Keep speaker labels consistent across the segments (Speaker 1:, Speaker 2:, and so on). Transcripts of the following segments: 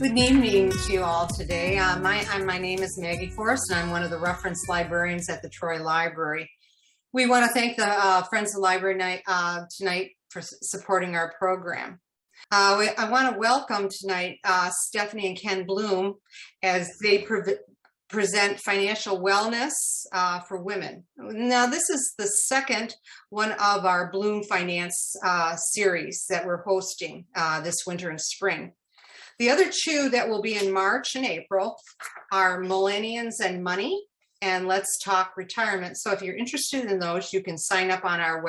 Speaker 1: Good evening to you all today. My name is Maggie Forrest, and I'm one of the reference librarians at the Troy Library. We want to thank the Friends of the Library tonight for supporting our program. I want to welcome tonight Stephanie and Ken Bloom as they present financial wellness for women. Now, this is the second one of our Bloom Finance series that we're hosting this winter and spring. The other two that will be in March and April are Millennials and Money and Let's Talk Retirement. So if you're interested in those, you can sign up on our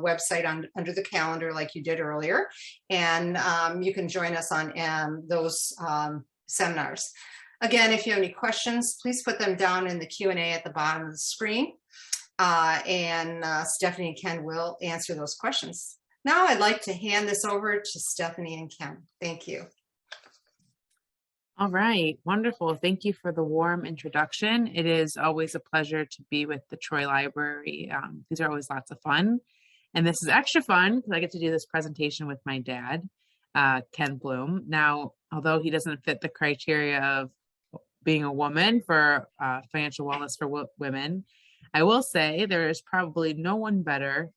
Speaker 1: website under the calendar like you did earlier, and you can join us on those seminars. Again, if you have any questions, please put them down in the Q&A at the bottom of the screen, and Stephanie and Ken will answer those questions. Now I'd like to hand this over to Stephanie and Ken. Thank you.
Speaker 2: All right, wonderful. Thank you for the warm introduction. It is always a pleasure to be with the Troy Library. These are always lots of fun. And this is extra fun because I get to do this presentation with my dad, Ken Bloom. Now, although he doesn't fit the criteria of being a woman for financial wellness for women, I will say there is probably no one better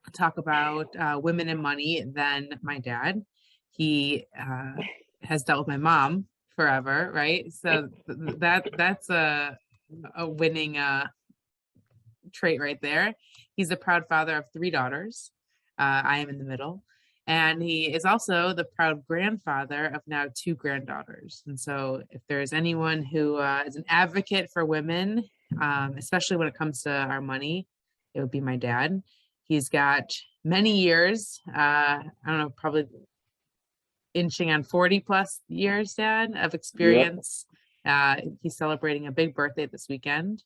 Speaker 2: to talk about women and money than my dad. He has dealt with my mom forever, right? So that's a winning trait right there. He's a proud father of 3 daughters. I am in the middle. And he is also the proud grandfather of now 2 granddaughters. And so if there's anyone who is an advocate for women, especially when it comes to our money, it would be my dad. He's got many years, I don't know, probably inching on 40 plus years, Dad, of experience. Yep. He's celebrating a big birthday this weekend.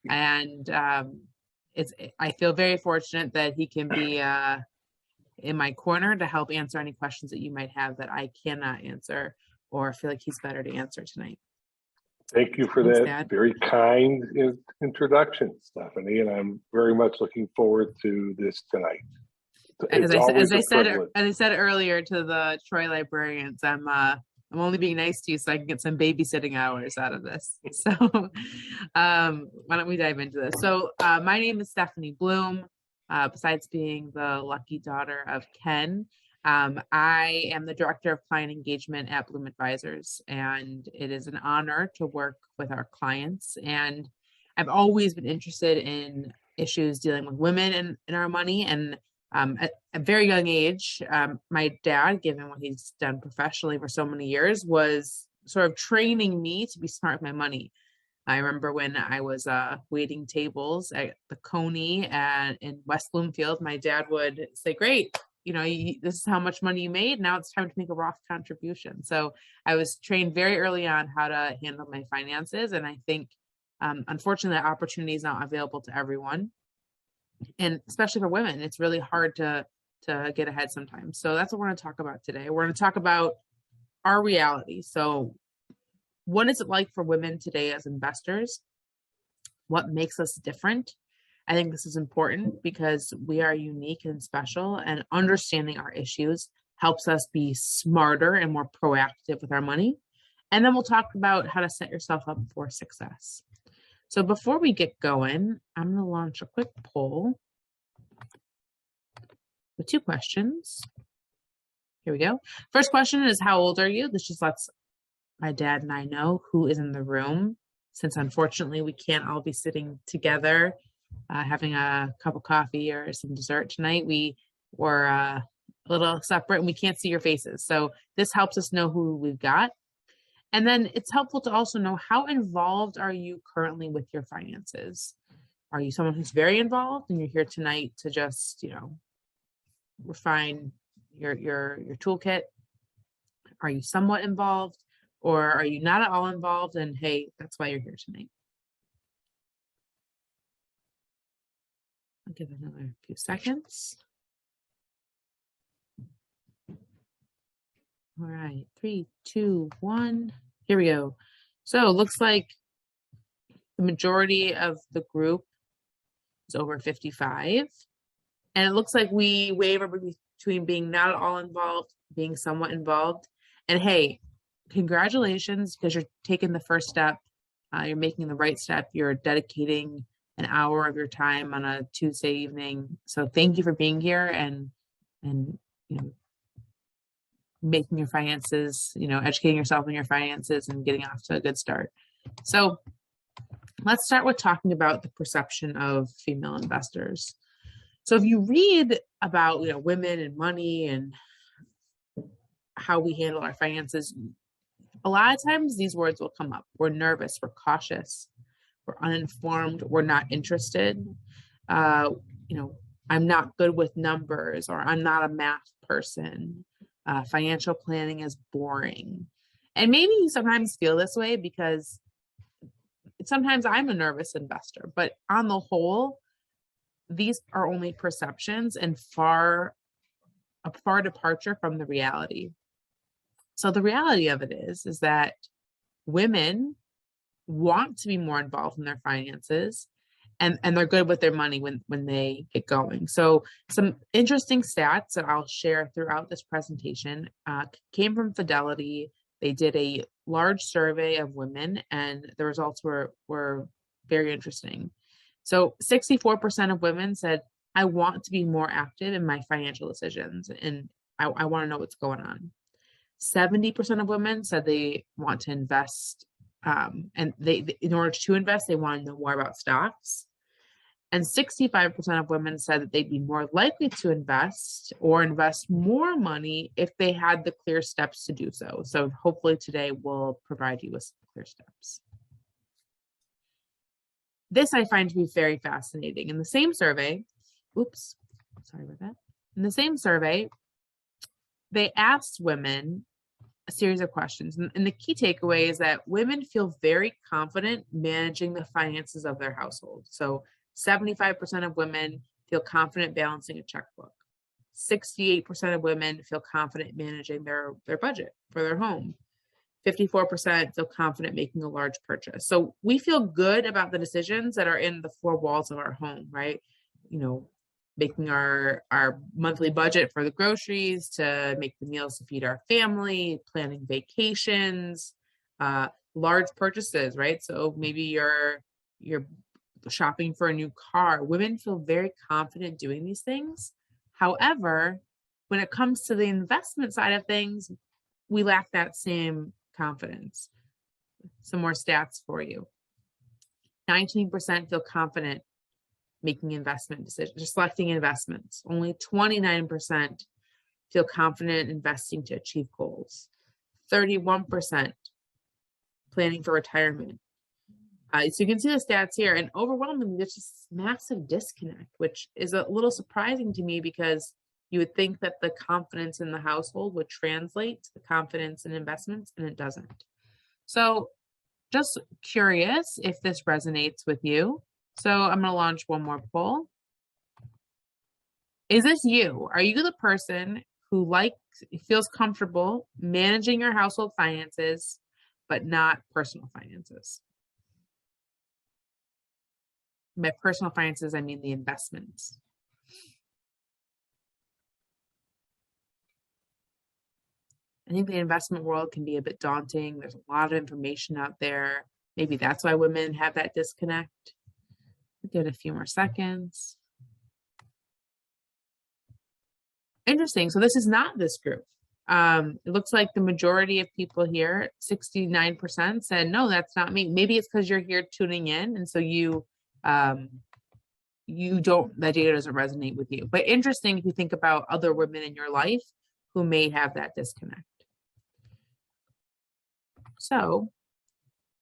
Speaker 2: And I feel very fortunate that he can be in my corner to help answer any questions that you might have that I cannot answer or feel like he's better to answer tonight.
Speaker 3: Thank you for that, Dad. Very kind introduction, Stephanie, and I'm very much looking forward to this tonight.
Speaker 2: As I said earlier to the Troy librarians, I'm only being nice to you so I can get some babysitting hours out of this. So why don't we dive into this? So my name is Stephanie Bloom. Besides being the lucky daughter of Ken, I am the director of client engagement at Bloom Advisors, and it is an honor to work with our clients. And I've always been interested in issues dealing with women and our money. And at a very young age, my dad, given what he's done professionally for so many years, was sort of training me to be smart with my money. I remember when I was waiting tables at the Coney in West Bloomfield, my dad would say, great, this is how much money you made. Now it's time to make a Roth contribution. So I was trained very early on how to handle my finances. And I think, unfortunately, that opportunity is not available to everyone. And especially for women, it's really hard to get ahead sometimes. So that's what we're going to talk about today. We're going to talk about our reality. So what is it like for women today as investors? What makes us different? I think this is important because we are unique and special, and understanding our issues helps us be smarter and more proactive with our money. And then we'll talk about how to set yourself up for success. So before we get going, I'm going to launch a quick poll with 2 questions. Here we go. First question is, how old are you? This just lets my dad and I know who is in the room, since unfortunately we can't all be sitting together having a cup of coffee or some dessert tonight. We were a little separate and we can't see your faces. So this helps us know who we've got. And then it's helpful to also know, how involved are you currently with your finances? Are you someone who's very involved and you're here tonight to just, refine your toolkit? Are you somewhat involved, or are you not at all involved? And hey, that's why you're here tonight. I'll give it another few seconds. All right, 3, 2, 1. Here we go. So it looks like the majority of the group is over 55. And it looks like we waver between being not at all involved, being somewhat involved. And hey, congratulations, because you're taking the first step. You're making the right step. You're dedicating an hour of your time on a Tuesday evening. So thank you for being here and making your finances, educating yourself in your finances and getting off to a good start. So let's start with talking about the perception of female investors. So if you read about, women and money and how we handle our finances, a lot of times these words will come up. We're nervous, we're cautious, we're uninformed, we're not interested. I'm not good with numbers, or I'm not a math person. Financial planning is boring. And maybe you sometimes feel this way because sometimes I'm a nervous investor, but on the whole, these are only perceptions and a far departure from the reality. So the reality of it is that women want to be more involved in their finances, and they're good with their money when they get going. So some interesting stats that I'll share throughout this presentation came from Fidelity. They did a large survey of women, and the results were very interesting. So 64% of women said, I want to be more active in my financial decisions, and I want to know what's going on. 70% of women said they want to invest, and they in order to invest, they want to know more about stocks. And 65% of women said that they'd be more likely to invest or invest more money if they had the clear steps to do so. So hopefully today we'll provide you with some clear steps. This I find to be very fascinating. In the same survey, In the same survey, they asked women a series of questions. And the key takeaway is that women feel very confident managing the finances of their household. So 75% of women feel confident balancing a checkbook. 68% of women feel confident managing their budget for their home. 54% feel confident making a large purchase. So we feel good about the decisions that are in the four walls of our home, right? Making our monthly budget for the groceries, to make the meals to feed our family, planning vacations, large purchases, right? So maybe you're shopping for a new car. Women feel very confident doing these things. However, when it comes to the investment side of things, we lack that same confidence. Some more stats for you. 19% feel confident making investment decisions, just selecting investments. Only 29% feel confident investing to achieve goals. 31% planning for retirement. So you can see the stats here, and overwhelmingly, there's just massive disconnect, which is a little surprising to me because you would think that the confidence in the household would translate to the confidence in investments, and it doesn't. So just curious if this resonates with you. So I'm going to launch one more poll. Is this you? Are you the person who feels comfortable managing your household finances, but not personal finances? By personal finances, I mean the investments. I think the investment world can be a bit daunting. There's a lot of information out there. Maybe that's why women have that disconnect. Give it a few more seconds. Interesting. So this is not this group. It looks like the majority of people here, 69%, said, no, that's not me. Maybe it's because you're here tuning in, and so that data doesn't resonate with you. But interesting if you think about other women in your life who may have that disconnect. So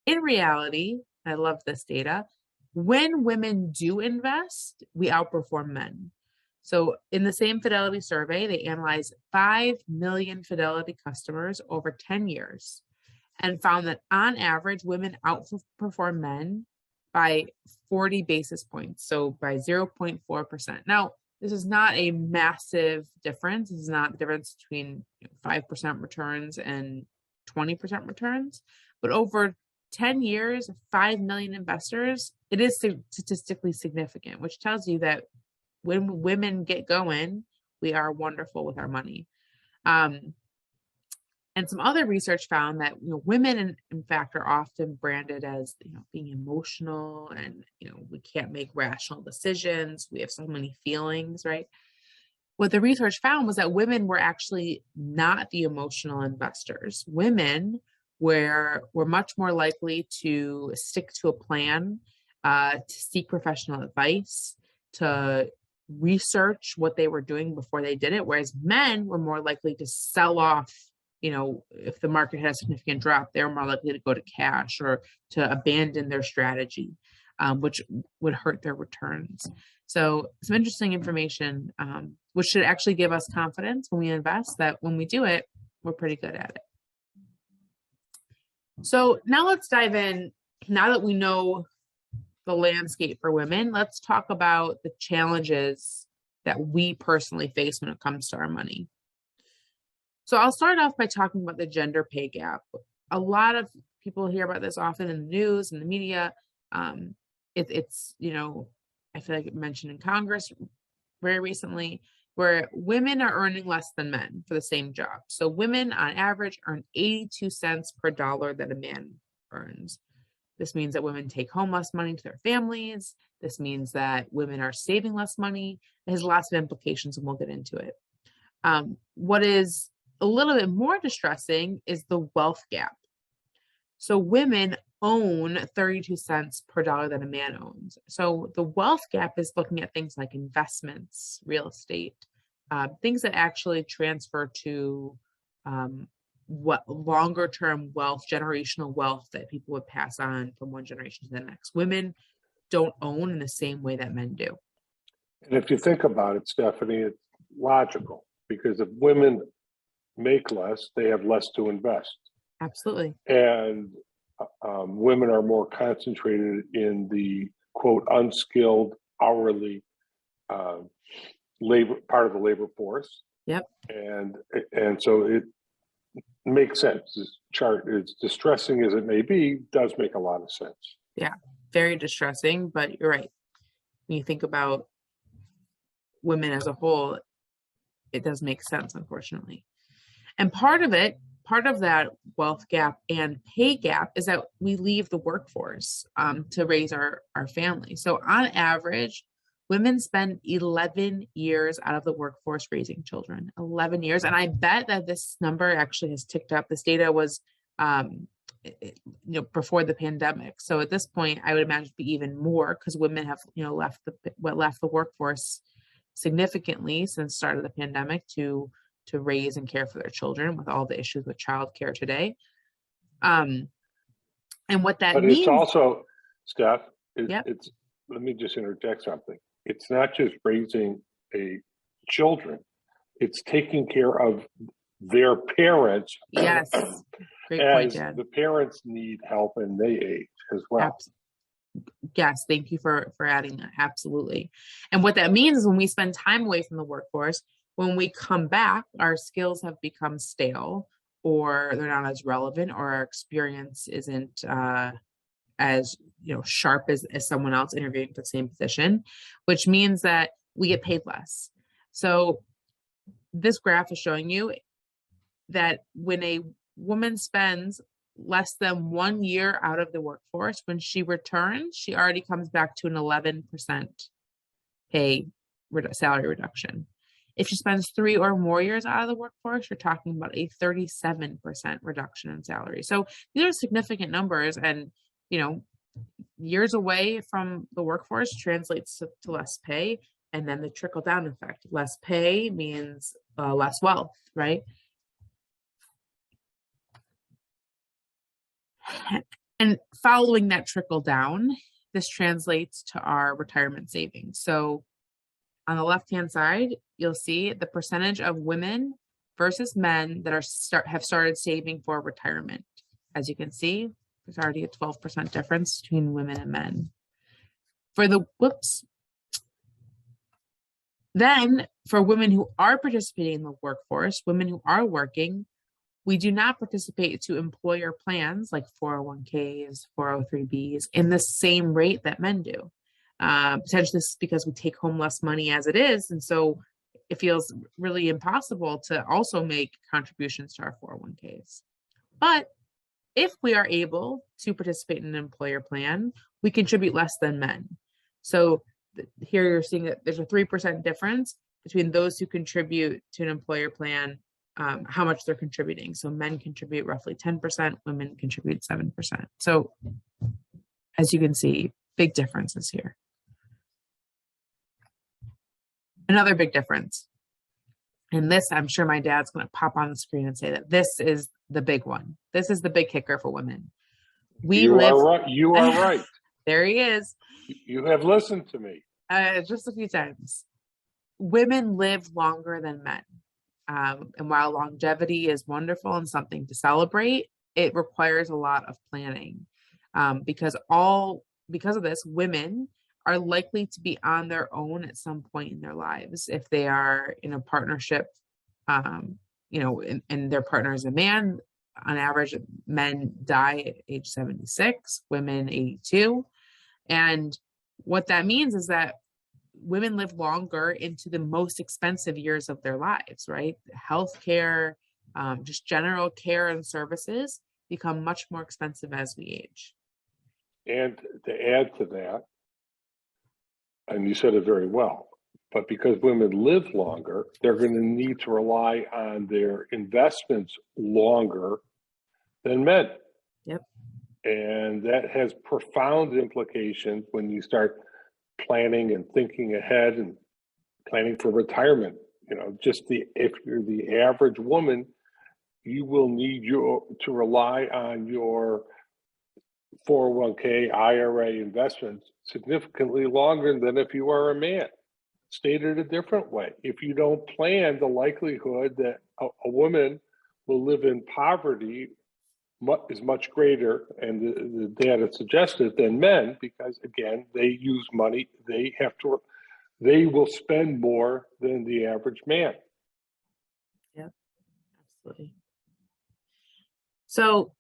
Speaker 2: in reality, I love this data, when women do invest, we outperform men. So in the same Fidelity survey, they analyzed 5 million Fidelity customers over 10 years and found that on average, women outperform men by 40 basis points, so by 0.4%. Now, this is not a massive difference. This is not the difference between 5% returns and 20% returns, but over 10 years, 5 million investors, it is statistically significant, which tells you that when women get going, we are wonderful with our money. And some other research found that, women, in fact, are often branded as, being emotional and, we can't make rational decisions. We have so many feelings, right? What the research found was that women were actually not the emotional investors. Women were much more likely to stick to a plan, to seek professional advice, to research what they were doing before they did it, whereas men were more likely to sell off. If the market had a significant drop, they're more likely to go to cash or to abandon their strategy, which would hurt their returns. So some interesting information, which should actually give us confidence when we invest that when we do it, we're pretty good at it. So now let's dive in. Now that we know the landscape for women, let's talk about the challenges that we personally face when it comes to our money. So I'll start off by talking about the gender pay gap. A lot of people hear about this often in the news and the media. It's I feel like it mentioned in Congress very recently, where women are earning less than men for the same job. So women on average earn 82 cents per dollar that a man earns. This means that women take home less money to their families. This means that women are saving less money. It has lots of implications, and we'll get into it. What is a little bit more distressing is the wealth gap. So women own 32 cents per dollar that a man owns. So the wealth gap is looking at things like investments, real estate, things that actually transfer to what longer term wealth, generational wealth that people would pass on from one generation to the next. Women don't own in the same way that men do.
Speaker 3: And if you think about it, Stephanie, it's logical, because if women make less, they have less to invest.
Speaker 2: Absolutely.
Speaker 3: And women are more concentrated in the quote unskilled hourly labor part of the labor force.
Speaker 2: Yep.
Speaker 3: And so it makes sense. This chart, as distressing as it may be, does make a lot of sense.
Speaker 2: Yeah, very distressing, but you're right. When you think about women as a whole, it does make sense, unfortunately. And part of that wealth gap and pay gap is that we leave the workforce to raise our family. So on average, women spend 11 years out of the workforce raising children, 11 years. And I bet that this number actually has ticked up. This data was, before the pandemic. So at this point, I would imagine it'd be even more, because women have, left the workforce significantly since the start of the pandemic to raise and care for their children, with all the issues with childcare today. And what that means. But
Speaker 3: it's also, Steph,
Speaker 2: yep.
Speaker 3: Let me just interject something. It's not just raising children, it's taking care of their parents.
Speaker 2: Yes. Great point, Dad.
Speaker 3: The parents need help and they age as well.
Speaker 2: Yes, thank you for adding that. Absolutely. And what that means is when we spend time away from the workforce, when we come back, our skills have become stale, or they're not as relevant, or our experience isn't as sharp as someone else interviewing for the same position, which means that we get paid less. So this graph is showing you that when a woman spends less than 1 year out of the workforce, when she returns, she already comes back to an 11% salary reduction. If she spends 3 or more years out of the workforce, you're talking about a 37% reduction in salary. So these are significant numbers, and years away from the workforce translates to less pay, and then the trickle down effect. Less pay means less wealth, right? And following that trickle down, this translates to our retirement savings. So on the left-hand side, you'll see the percentage of women versus men that have started saving for retirement. As you can see, there's already a 12% difference between women and men. Then for women who are participating in the workforce, women who are working, we do not participate to employer plans like 401ks, 403bs in the same rate that men do. Potentially this is because we take home less money as it is. And so it feels really impossible to also make contributions to our 401ks. But if we are able to participate in an employer plan, we contribute less than men. So here you're seeing that there's a 3% difference between those who contribute to an employer plan, how much they're contributing. So men contribute roughly 10%, women contribute 7%. So as you can see, big differences here. Another big difference, and this, I'm sure my dad's going to pop on the screen and say that this is the big one. This is the big kicker for women.
Speaker 3: You are right. You are right.
Speaker 2: There he is.
Speaker 3: You have listened to me.
Speaker 2: Just a few times. Women live longer than men. And while longevity is wonderful and something to celebrate, it requires a lot of planning. Because of this, women are likely to be on their own at some point in their lives. If they are in a partnership, and their partner is a man, on average, men die at age 76, women 82. And what that means is that women live longer into the most expensive years of their lives, right? Healthcare, just general care and services become much more expensive as we age.
Speaker 3: And to add to that, and you said it very well, but because women live longer, they're going to need to rely on their investments longer than men.
Speaker 2: Yep.
Speaker 3: And that has profound implications when you start planning and thinking ahead and planning for retirement. If you're the average woman, you will need to rely on your 401k, IRA investments significantly longer than if you are a man. Stated a different way, if you don't plan, the likelihood that a woman will live in poverty is much greater, and the data suggested, than men, because again, they use money, they will spend more than the average man.
Speaker 2: Yep, absolutely. So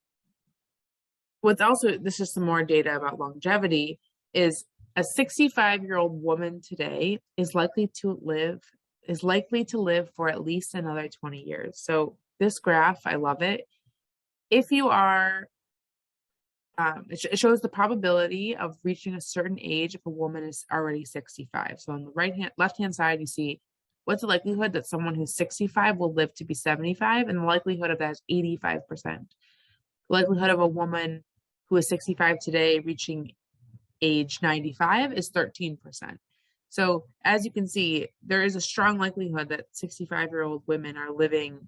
Speaker 2: this is some more data about longevity, is a 65-year-old woman today is likely to live for at least another 20 years. So this graph, I love it. If you are, it shows the probability of reaching a certain age if a woman is already 65. So on the left-hand side, you see what's the likelihood that someone who's 65 will live to be 75, and the likelihood of that is 85%. The likelihood of a woman who is 65 today reaching age 95 is 13%. So as you can see, there is a strong likelihood that 65-year-old women are living,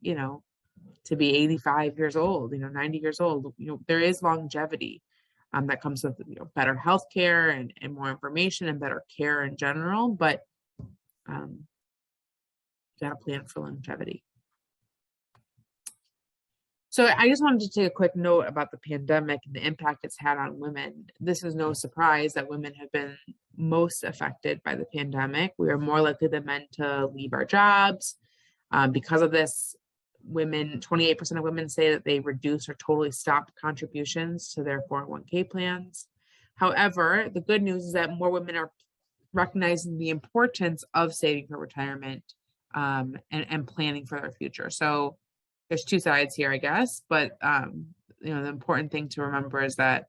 Speaker 2: to be 85 years old, 90 years old. There is longevity that comes with better healthcare and more information and better care in general, but you got to plan for longevity. So I just wanted to take a quick note about the pandemic and the impact it's had on women. This is no surprise that women have been most affected by the pandemic. We are more likely than men to leave our jobs. Because of this, 28% of women say that they reduce or totally stopped contributions to their 401k plans. However, the good news is that more women are recognizing the importance of saving for retirement and planning for their future. So there's two sides here, I guess, but the important thing to remember is that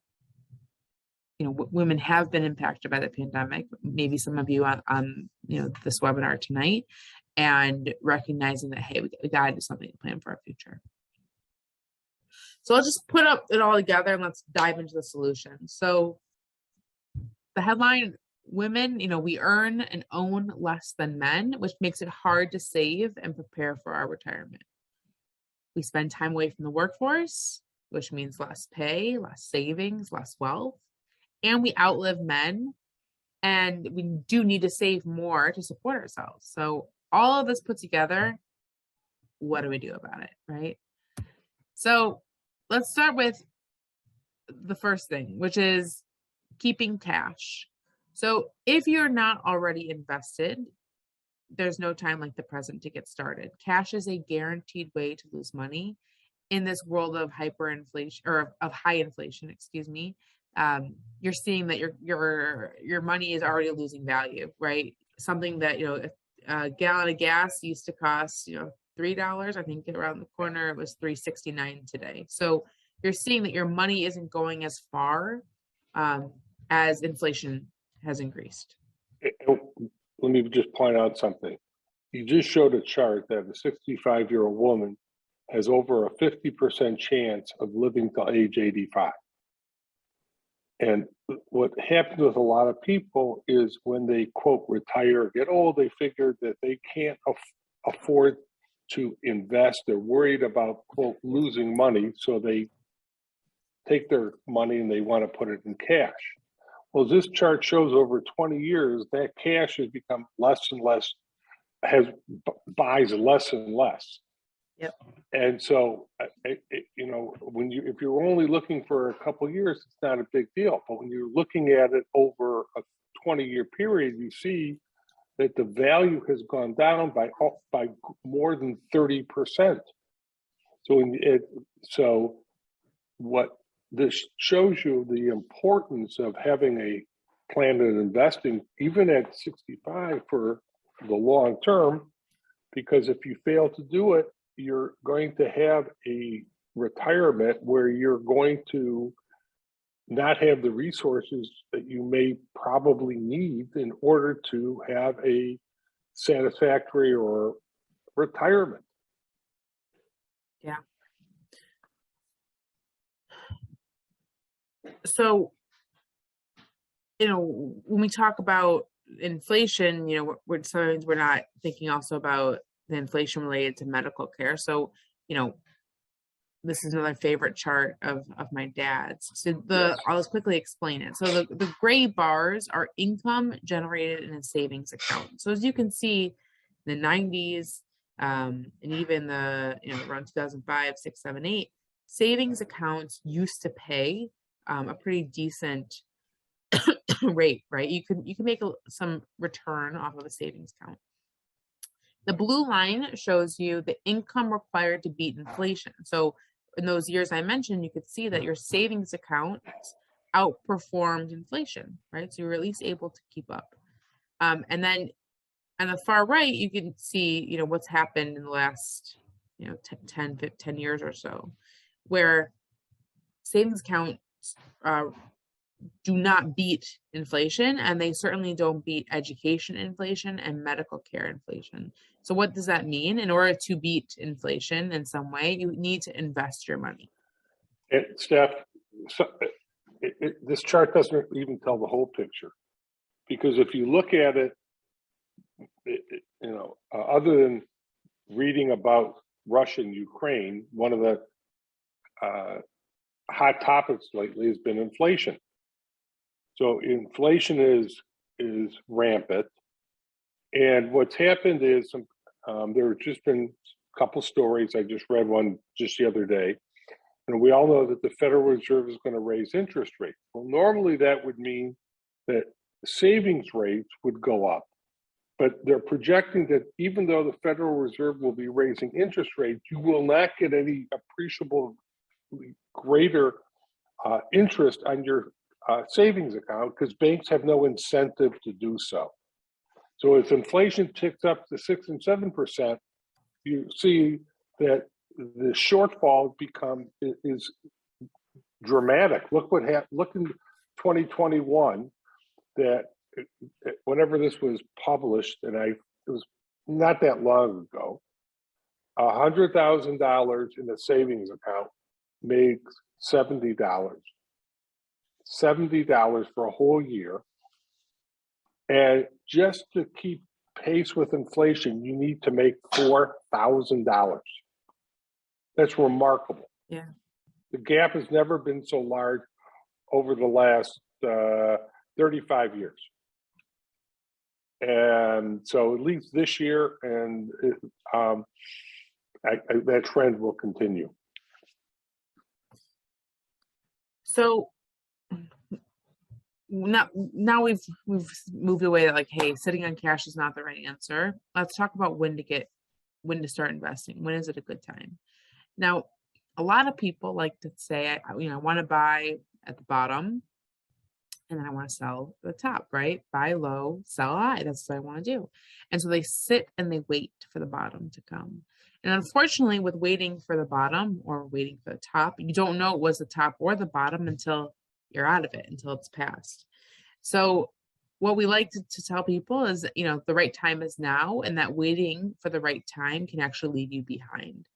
Speaker 2: women have been impacted by the pandemic. Maybe some of you on this webinar tonight, and recognizing that, hey, we got to do something to plan for our future. So I'll just put it all together and let's dive into the solution. So the headline: women, we earn and own less than men, which makes it hard to save and prepare for our retirement. We spend time away from the workforce, which means less pay, less savings, less wealth, and we outlive men, and we do need to save more to support ourselves. So all of this put together, what do we do about it, right? So let's start with the first thing, which is keeping cash. So if you're not already invested, there's no time like the present to get started. Cash is a guaranteed way to lose money in this world of hyperinflation, or of high inflation, excuse me. You're seeing that your money is already losing value, right? Something that, a gallon of gas used to cost, $3. I think around the corner it was $3.69 today. So you're seeing that your money isn't going as far as inflation has increased.
Speaker 3: Let me just point out something. You just showed a chart that a 65-year-old woman has over a 50% chance of living till age 85. And what happens with a lot of people is when they, quote, retire or get old, they figure that they can't afford to invest. They're worried about, quote, losing money. So they take their money and they want to put it in cash. Well, this chart shows over 20 years, that cash has become less and less, buys less and less.
Speaker 2: Yep.
Speaker 3: And so, if you're only looking for a couple of years, it's not a big deal. But when you're looking at it over a 20-year period, you see that the value has gone down by more than 30%. So what this shows you the importance of having a plan and investing, even at 65 for the long term, because if you fail to do it, you're going to have a retirement where you're going to not have the resources that you may probably need in order to have a satisfactory or retirement.
Speaker 2: Yeah. So, when we talk about inflation, sometimes we're not thinking also about the inflation related to medical care. So, this is another favorite chart of my dad's. So I'll just quickly explain it. So the gray bars are income generated in a savings account. So as you can see, in the 90s, and even around 2005, 6, 7, 8, savings accounts used to pay a pretty decent rate, right? You can make some return off of a savings account. The blue line shows you the income required to beat inflation. So in those years I mentioned, you could see that your savings account outperformed inflation, right? So you're at least able to keep up. And then on the far right, you can see, what's happened in the last, 10 years or so, where savings accounts do not beat inflation, and they certainly don't beat education inflation and medical care inflation. So what does that mean? In order to beat inflation in some way, you need to invest your money.
Speaker 3: And Steph, this chart doesn't even tell the whole picture, because if you look at it, other than reading about Russia and Ukraine, one of the hot topics lately has been inflation. So inflation is rampant, and what's happened is there have just been a couple stories. I just read one just the other day, and we all know that the Federal Reserve is going to raise interest rates. Well, normally that would mean that savings rates would go up, but they're projecting that even though the Federal Reserve will be raising interest rates, you will not get any appreciable greater interest on your savings account, because banks have no incentive to do so. So if inflation ticks up to 6 and 7%, you see that the shortfall is dramatic. Look what happened. Look in 2021, that whenever this was published, and it was not that long ago, $100,000 in a savings account makes $70. $70 for a whole year. And just to keep pace with inflation, you need to make $4,000. That's remarkable.
Speaker 2: Yeah.
Speaker 3: The gap has never been so large over the last 35 years. And so at least this year, and that trend will continue.
Speaker 2: So now we've moved away that, like, hey, sitting on cash is not the right answer. Let's talk about when to start investing. When is it a good time? Now, a lot of people like to say, I want to buy at the bottom, And then I want to sell the top, right? Buy low, sell high. That's what I want to do. And so they sit and they wait for the bottom to come. And unfortunately, with waiting for the bottom or waiting for the top, you don't know it was the top or the bottom until you're out of it, until it's passed. So what we like to tell people is, the right time is now, and that waiting for the right time can actually leave you behind.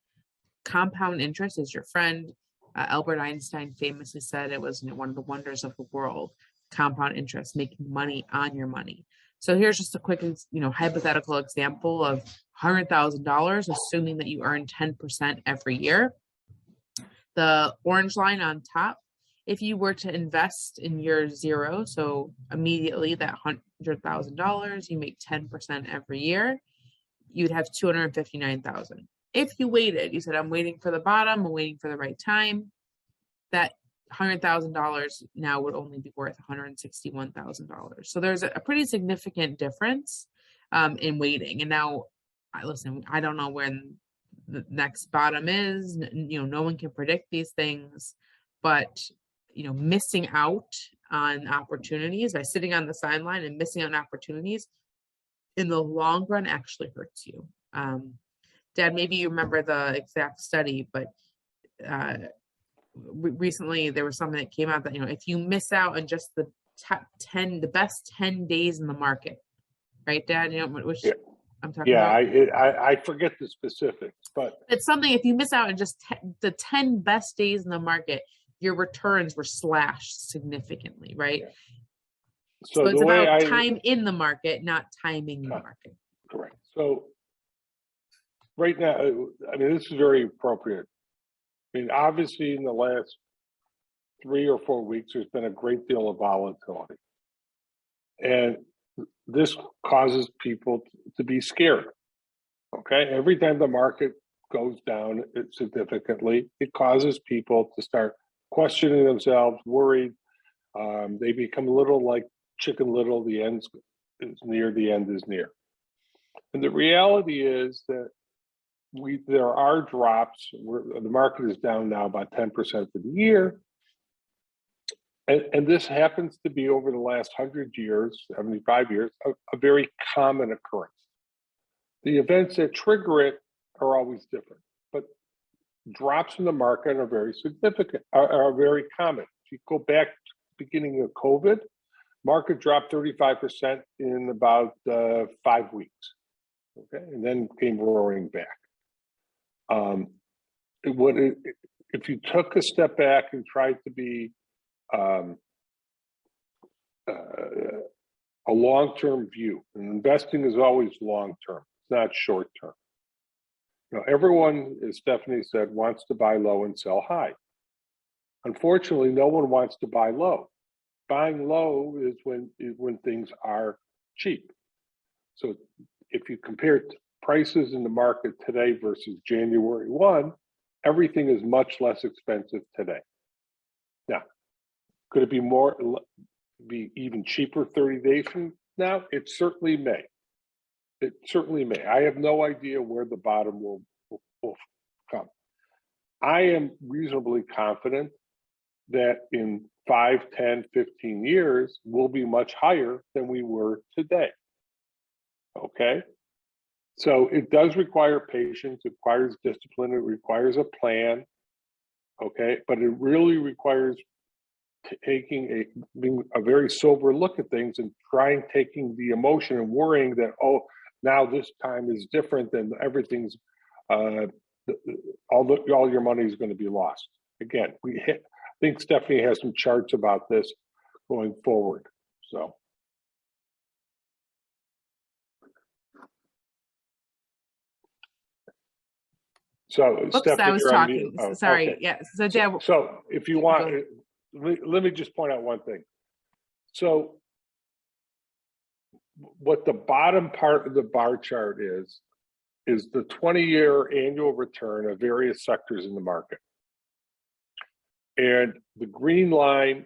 Speaker 2: Compound interest is your friend. Albert Einstein famously said it was one of the wonders of the world. Compound interest, making money on your money. So here's just a quick, hypothetical example of $100,000, assuming that you earn 10% every year. The orange line on top, if you were to invest in year 0, so immediately that $100,000, you make 10% every year, you'd have $259,000. If you waited, you said, I'm waiting for the bottom, I'm waiting for the right time, that $100,000 now would only be worth $161,000. So there's a pretty significant difference in waiting. And now, listen, I don't know when the next bottom is. No one can predict these things, but missing out on opportunities by sitting on the sideline and missing out on opportunities in the long run actually hurts you. Dad, maybe you remember the exact study, but recently there was something that came out that, if you miss out on just the top 10, the best 10 days in the market, right, Dad? Which I'm talking about.
Speaker 3: I forget the specifics, but
Speaker 2: it's something, if you miss out on just the 10 best days in the market, your returns were slashed significantly, right?
Speaker 3: Yeah.
Speaker 2: So it's about time in the market, not timing the market.
Speaker 3: Correct. So right now, this is very appropriate. Obviously, in the last 3 or 4 weeks, there's been a great deal of volatility. And this causes people to be scared. Okay? Every time the market goes down significantly, it causes people to start questioning themselves, worried. They become a little like Chicken Little, the end is near, the end is near. And the reality is that there are drops. The market is down now about 10% for the year. And this happens to be, over the last 100 years, 75 years, a very common occurrence. The events that trigger it are always different, but drops in the market are very significant, are very common. If you go back to the beginning of COVID, market dropped 35% in about 5 weeks, okay, and then came roaring back. If you took a step back and tried to be a long-term view, and investing is always long-term, it's not short-term. Everyone, as Stephanie said, wants to buy low and sell high. Unfortunately, no one wants to buy low. Buying low is when things are cheap. So if you compare prices in the market today versus January 1, everything is much less expensive today. Now, could it be even cheaper 30 days from now? It certainly may. It certainly may. I have no idea where the bottom will come. I am reasonably confident that in 5, 10, 15 years, we'll be much higher than we were today. Okay? So it does require patience, it requires discipline, it requires a plan, okay? But it really requires being a very sober look at things and taking the emotion and worrying that, now this time is different and everything's, all your money is going to be lost. Again, I think Stephanie has some charts about this going forward, so. So,
Speaker 2: oops,
Speaker 3: Stephanie,
Speaker 2: I was talking. Sorry.
Speaker 3: Okay.
Speaker 2: Yeah.
Speaker 3: So if you want, let me just point out one thing. So what the bottom part of the bar chart is the 20-year annual return of various sectors in the market. And the green line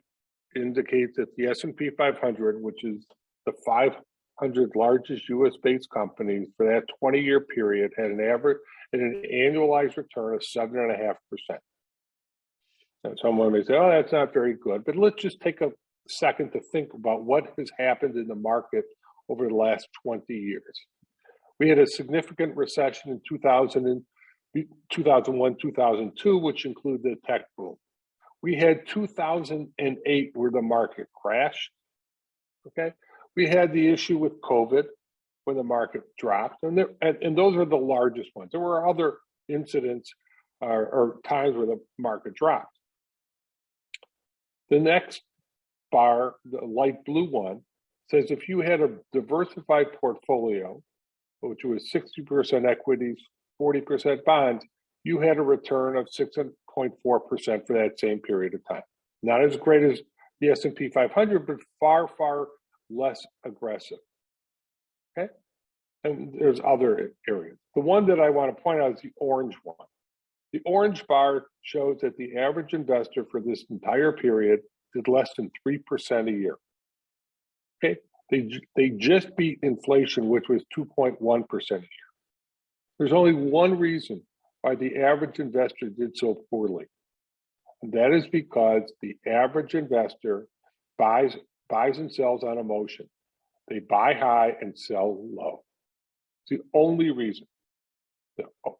Speaker 3: indicates that the S&P 500, which is the 500 largest U.S.-based companies for that 20-year period, had an annualized return of 7.5%. And someone may say, that's not very good, but let's just take a second to think about what has happened in the market over the last 20 years. We had a significant recession in 2001, 2002, which included the tech boom. We had 2008 where the market crashed, okay? We had the issue with COVID when the market dropped, and those are the largest ones. There were other incidents or times where the market dropped. The next bar, the light blue one, says if you had a diversified portfolio, which was 60% equities, 40% bonds, you had a return of 6.4% for that same period of time. Not as great as the S&P 500, but far, far less aggressive. Okay? And there's other areas. The one that I want to point out is the orange one. The orange bar shows that the average investor for this entire period did less than 3% a year. Okay? They just beat inflation, which was 2.1% a year. There's only one reason why the average investor did so poorly. And that is because the average investor buys and sells on emotion. They buy high and sell low. It's the only reason.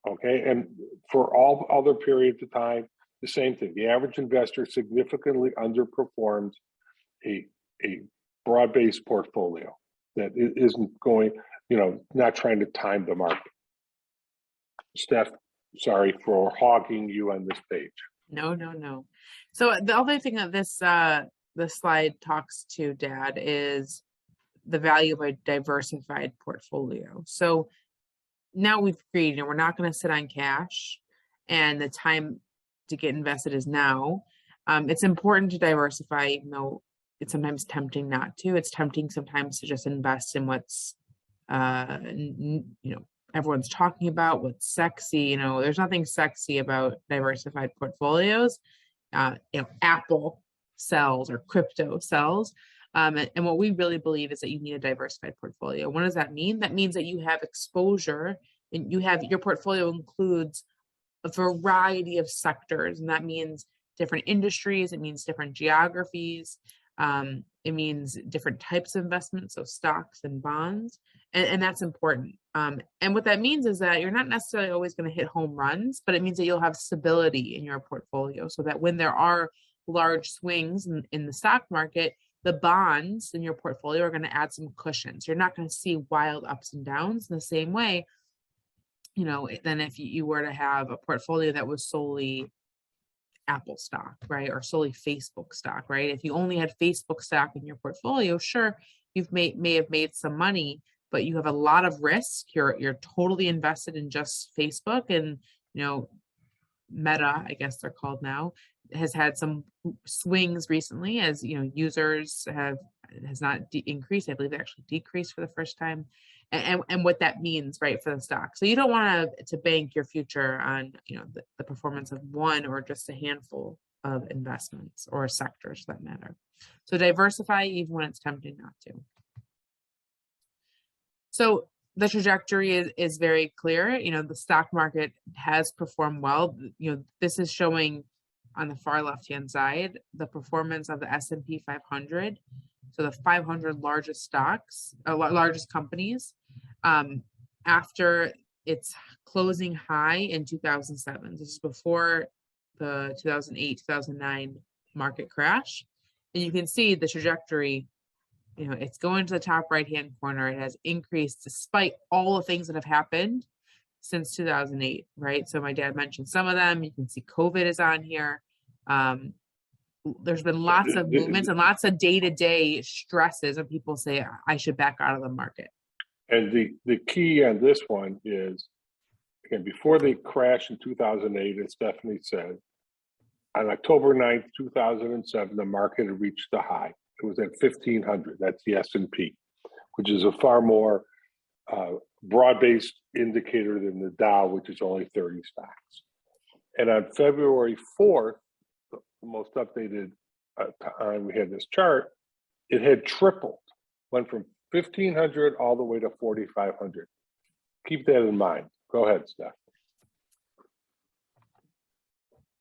Speaker 3: Okay, and for all other periods of time, the same thing. The average investor significantly underperforms a broad-based portfolio that isn't going, not trying to time the market. Steph, sorry for hogging you on this page.
Speaker 2: No. So the other thing that this slide talks to, Dad, is the value of a diversified portfolio. So now we've agreed, we're not going to sit on cash, and the time to get invested is now. It's important to diversify, even though it's sometimes tempting not to. It's tempting sometimes to just invest in what's, everyone's talking about, what's sexy. There's nothing sexy about diversified portfolios. Apple sells or crypto sells. And what we really believe is that you need a diversified portfolio. What does that mean? That means that you have exposure, and your portfolio includes a variety of sectors, and that means different industries. It means different geographies. It means different types of investments, so stocks and bonds, and that's important. And what that means is that you're not necessarily always going to hit home runs, but it means that you'll have stability in your portfolio, so that when there are large swings in the stock market, the bonds in your portfolio are going to add some cushions. You're not going to see wild ups and downs in the same way, than if you were to have a portfolio that was solely Apple stock, right? Or solely Facebook stock, right? If you only had Facebook stock in your portfolio, sure, may have made some money, but you have a lot of risk. You're totally invested in just Facebook, and Meta, I guess they're called now, has had some swings recently, as users has not increased. I believe they actually decreased for the first time, and what that means, right, for the stock. So you don't want to bank your future on the performance of one or just a handful of investments or sectors that matter. So diversify even when it's tempting not to. So the trajectory is very clear. The stock market has performed well. This is showing on the far left-hand side the performance of the S&P 500. So the 500 largest stocks, largest companies, after its closing high in 2007. This is before the 2008-2009 market crash, and you can see the trajectory. It's going to the top right-hand corner. It has increased despite all the things that have happened since 2008, right? So my dad mentioned some of them. You can see COVID is on here. There's been lots of movements and lots of day-to-day stresses, and people say, I should back out of the market.
Speaker 3: And the key on this one is, again, before the crash in 2008, as Stephanie said, on October 9th, 2007, the market had reached the high. It was at 1,500. That's the S&P, which is a far more broad-based indicator than the Dow, which is only 30 stocks. And on February 4th, the most updated time we had this chart, it had tripled, went from 1,500 all the way to 4,500. Keep that in mind. Go ahead, Steph.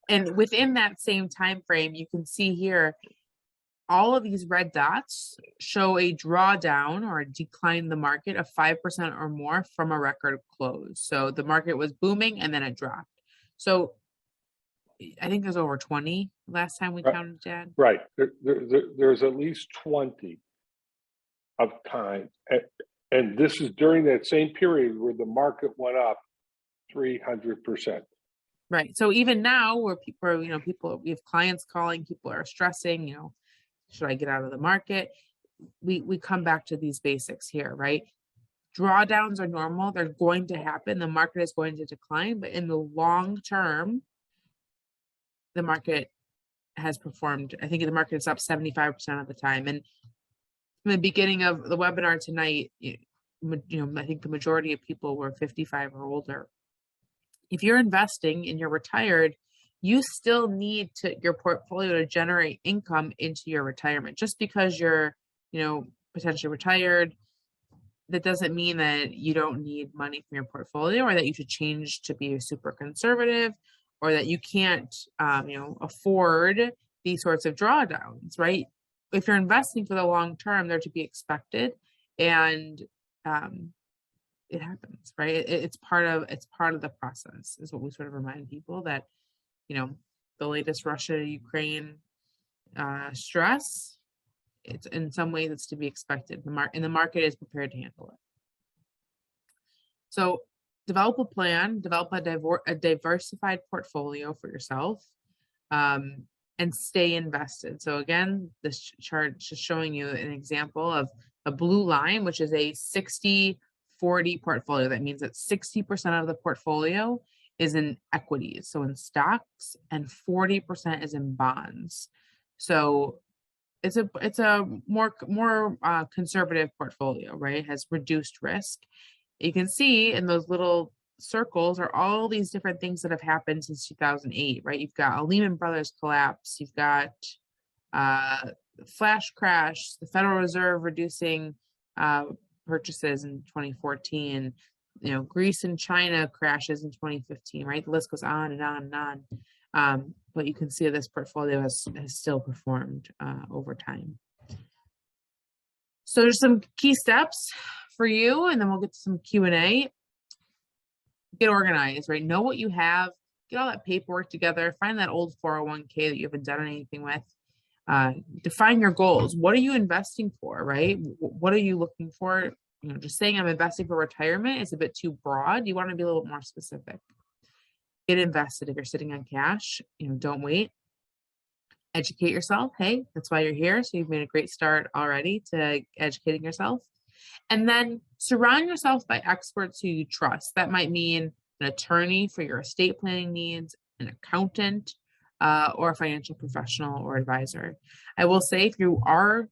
Speaker 2: And within that same time frame, you can see here, all of these red dots show a drawdown or a decline in the market of 5% or more from a record close. So the market was booming and then it dropped. So I think there's over 20 last time we counted, Dad.
Speaker 3: Right. There's at least 20 of times. And this is during that same period where the market went up 300%.
Speaker 2: Right. So even now where people are, we have clients calling, people are stressing, should I get out of the market? We come back to these basics here, right? Drawdowns are normal. They're going to happen. The market is going to decline, but in the long term, the market has performed. I think the market is up 75% of the time. And in the beginning of the webinar tonight, I think the majority of people were 55 or older. If you're investing and you're retired, you still need your portfolio to generate income into your retirement. Just because you're, potentially retired, that doesn't mean that you don't need money from your portfolio, or that you should change to be super conservative, or that you can't, afford these sorts of drawdowns, right? If you're investing for the long term, they're to be expected, and it happens, right? It's part of the process, is what we sort of remind people that, the latest Russia-Ukraine stress, it's in some ways it's to be expected. The market is prepared to handle it. So develop a plan, develop a diversified portfolio for yourself, and stay invested. So again, this chart is just showing you an example of a blue line, which is a 60-40 portfolio. That means that 60% of the portfolio is in equities, so in stocks, and 40% is in bonds. So it's a more conservative portfolio, right? It has reduced risk. You can see in those little circles are all these different things that have happened since 2008, right? You've got a Lehman Brothers collapse, you've got flash crash, the Federal Reserve reducing purchases in 2014, Greece and China crashes in 2015, right? The list goes on and on and on. But you can see this portfolio has still performed over time. So there's some key steps for you, and then we'll get to some Q&A. Get organized, right? Know what you have, get all that paperwork together, find that old 401k that you haven't done anything with. Define your goals. What are you investing for, right? What are you looking for? Just saying I'm investing for retirement is a bit too broad. You want to be a little more specific. Get invested. If you're sitting on cash, don't wait. Educate yourself. Hey, that's why you're here. So you've made a great start already to educating yourself. And then surround yourself by experts who you trust. That might mean an attorney for your estate planning needs, an accountant, or a financial professional or advisor. I will say, if you are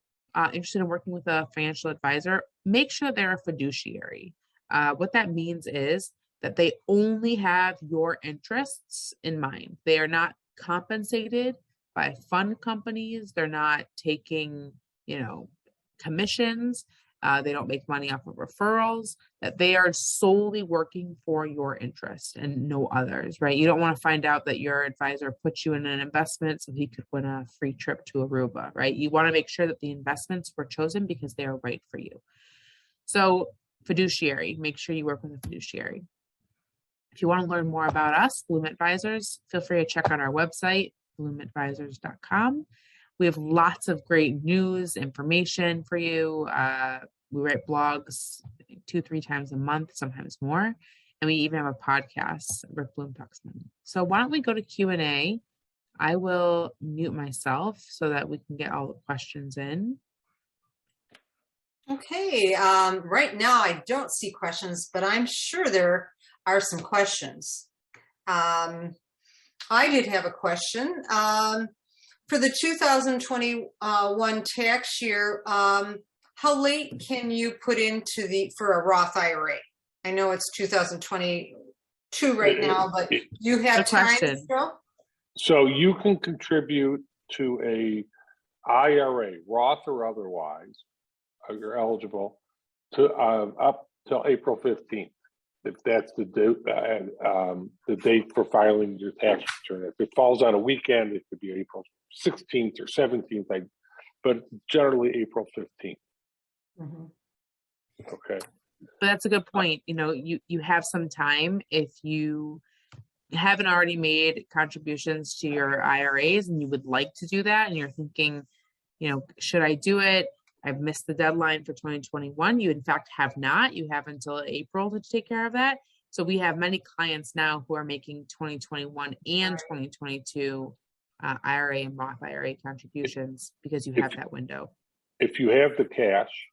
Speaker 2: interested in working with a financial advisor, make sure they're a fiduciary. What that means is that they only have your interests in mind. They are not compensated by fund companies. They're not taking, commissions. They don't make money off of referrals. That they are solely working for your interest and no others, right? You don't want to find out that your advisor put you in an investment so he could win a free trip to Aruba, right? You want to make sure that the investments were chosen because they are right for you. So fiduciary, make sure you work with a fiduciary. If you want to learn more about us, Bloom Advisors, feel free to check out our website, bloomadvisors.com. We have lots of great news, information for you. We write blogs 2-3 times a month, sometimes more. And we even have a podcast, Rick Bloom Talks Money. So why don't we go to Q&A? I will mute myself so that we can get all the questions in.
Speaker 1: Okay, right now I don't see questions, but I'm sure there are some questions. I did have a question. For the 2021 tax year, how late can you put into for a Roth IRA? I know it's 2022 right now, but you have time still?
Speaker 3: So you can contribute to a IRA, Roth or otherwise, you're eligible, to up till April 15th, if that's the date for filing your tax return. If it falls on a weekend, it could be April 16th or 17th. but generally April 15th.
Speaker 1: Mm-hmm.
Speaker 3: Okay.
Speaker 2: But that's a good point. You have some time if you haven't already made contributions to your IRAs and you would like to do that, and you're thinking, should I do it? I've missed the deadline for 2021. You, in fact, have not. You have until April to take care of that. So we have many clients now who are making 2021 and 2022 IRA and Roth IRA contributions because you have that window. If
Speaker 3: you have the cash,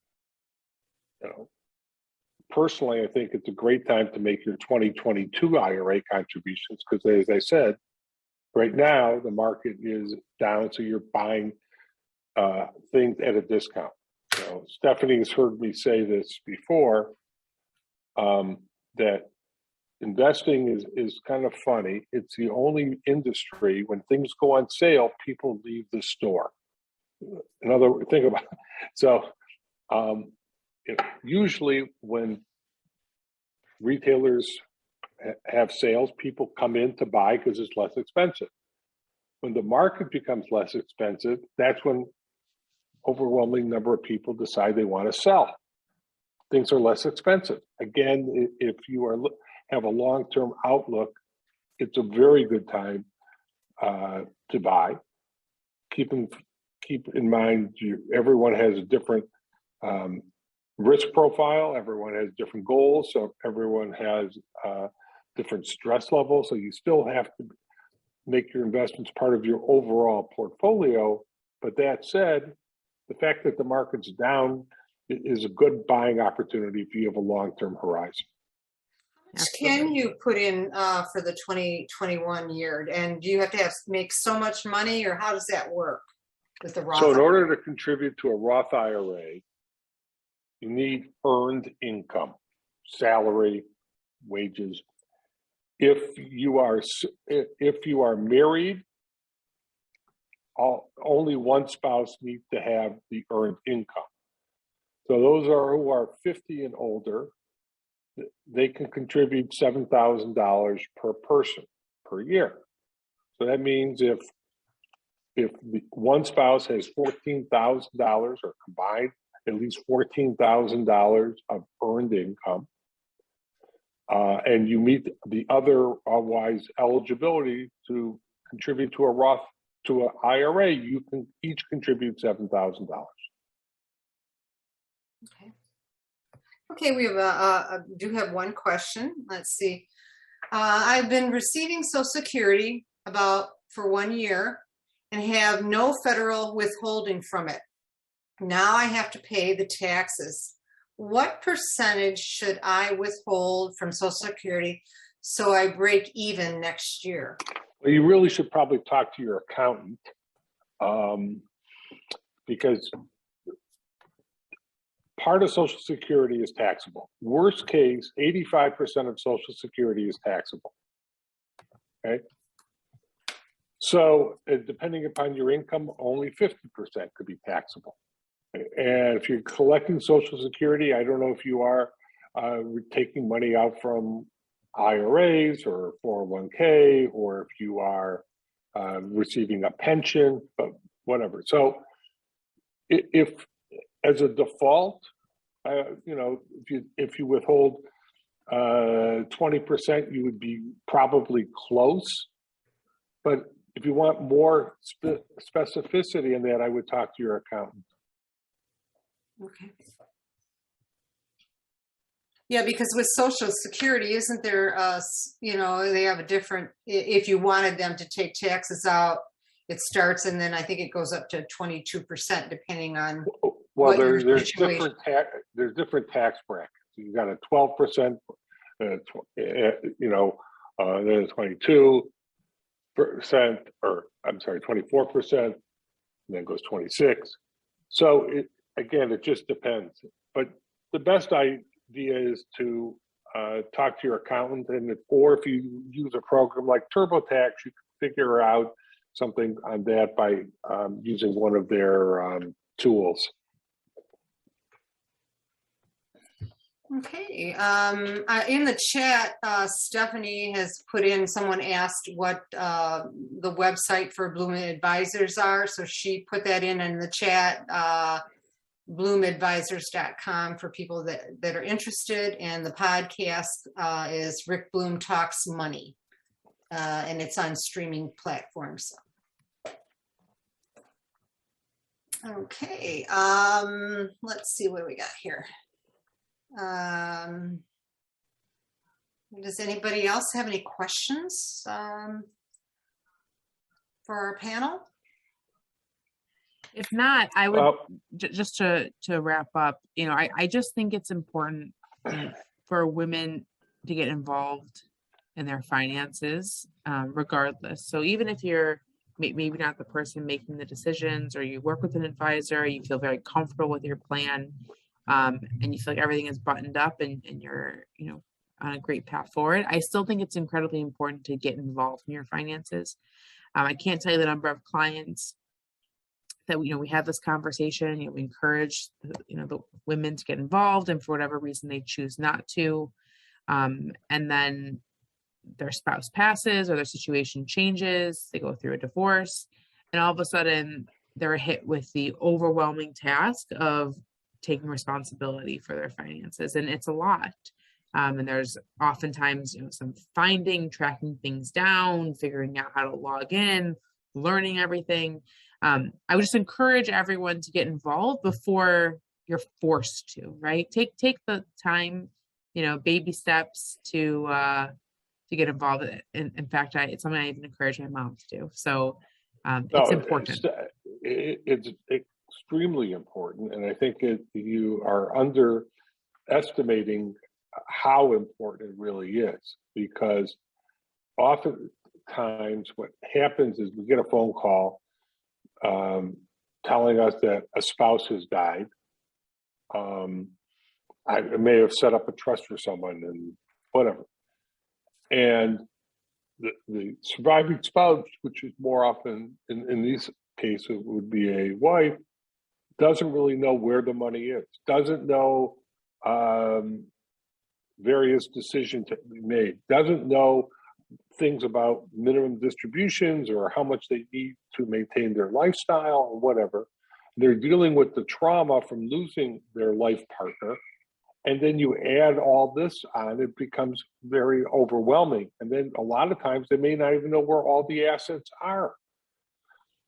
Speaker 3: personally, I think it's a great time to make your 2022 IRA contributions because, as I said, right now the market is down, so you're buying things at a discount. Stephanie has heard me say this before, that investing is kind of funny. It's the only industry when things go on sale, people leave the store. Think about it. So usually when retailers have sales, people come in to buy because it's less expensive. When the market becomes less expensive, that's when overwhelming number of people decide they want to sell. Things are less expensive. Again, if you have a long-term outlook, it's a very good time to buy. Keep in mind, everyone has a different risk profile. Everyone has different goals. So everyone has different stress levels. So you still have to make your investments part of your overall portfolio. But that said, the fact that the market's down is a good buying opportunity if you have a long-term horizon.
Speaker 1: How much can you put in for the 2021 year? And do you have to make so much money, or how does that work with the Roth?
Speaker 3: So in order to contribute to a Roth IRA, you need earned income, salary, wages. If you are married, only one spouse needs to have the earned income. So those who are 50 and older, they can contribute $7,000 per person per year. So that means if one spouse has $14,000 or combined at least $14,000 of earned income, and you meet the otherwise eligibility to contribute to an IRA, you can each contribute $7,000.
Speaker 1: Okay, we do have one question. Let's see. I've been receiving Social Security for 1 year and have no federal withholding from it. Now I have to pay the taxes. What percentage should I withhold from Social Security so I break even next year?
Speaker 3: Well, you really should probably talk to your accountant because part of Social Security is taxable. Worst case, 85% of Social Security is taxable. Okay? So depending upon your income, only 50% could be taxable. And if you're collecting Social Security, I don't know if you are taking money out from IRAs or 401k, or if you are receiving a pension, but whatever. So if as a default, if you withhold 20%, you would be probably close. But if you want more specificity in that, I would talk to your accountant.
Speaker 1: Okay. Yeah, because with Social Security, isn't there, they have a different, if you wanted them to take taxes out, it starts, and then I think it goes up to 22% depending on.
Speaker 3: Well, there's different tax brackets. You got a 12%, then a 22%, or I'm sorry, 24%, and then goes 26%. So it just depends. But the best idea is to talk to your accountant, or if you use a program like TurboTax, you can figure out something on that by using one of their tools.
Speaker 1: Okay. In the chat, Stephanie has put in, someone asked what the website for Bloom Advisors are. So she put that in the chat, bloomadvisors.com for people that are interested. And the podcast is Rick Bloom Talks Money. And it's on streaming platforms. Okay. Let's see what we got here. Does anybody else have any questions for our panel?
Speaker 2: If not, I would just to wrap up. I just think it's important for women to get involved in their finances, regardless. So even if you're maybe not the person making the decisions, or you work with an advisor, you feel very comfortable with your plan. And you feel like everything is buttoned up and you're, on a great path forward, I still think it's incredibly important to get involved in your finances. I can't tell you the number of clients that we have this conversation. We encourage the women to get involved, and for whatever reason they choose not to, and then their spouse passes or their situation changes. They go through a divorce, and all of a sudden they're hit with the overwhelming task of taking responsibility for their finances, and it's a lot. And there's oftentimes some tracking things down, figuring out how to log in, learning everything. I would just encourage everyone to get involved before you're forced to, right? Take the time, baby steps to get involved. In fact, it's something I even encourage my mom to do. So it's important.
Speaker 3: It's extremely important, and I think you are underestimating how important it really is, because oftentimes what happens is we get a phone call telling us that a spouse has died. I may have set up a trust for someone and whatever, and the surviving spouse, which is more often in these cases would be a wife, doesn't really know where the money is, doesn't know various decisions to be made, doesn't know things about minimum distributions or how much they need to maintain their lifestyle or whatever. They're dealing with the trauma from losing their life partner. And then you add all this on, it becomes very overwhelming. And then a lot of times they may not even know where all the assets are.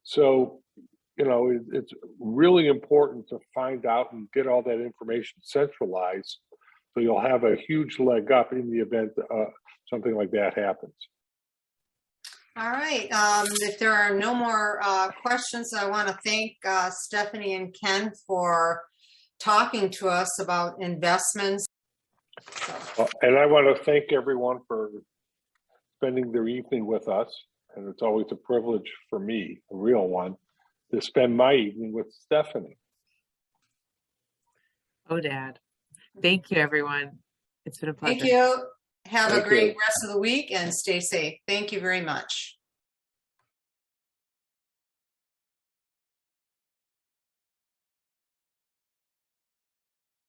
Speaker 3: So, it's really important to find out and get all that information centralized, so you'll have a huge leg up in the event something like that happens.
Speaker 1: All right. If there are no more questions, I want to thank Stephanie and Ken for talking to us about investments.
Speaker 3: And I want to thank everyone for spending their evening with us. And it's always a privilege for me, a real one, to spend my evening with Stephanie.
Speaker 2: Oh, Dad. Thank you, everyone. It's been a pleasure.
Speaker 1: Thank you. Have a great rest of the week and stay safe. Thank you very much.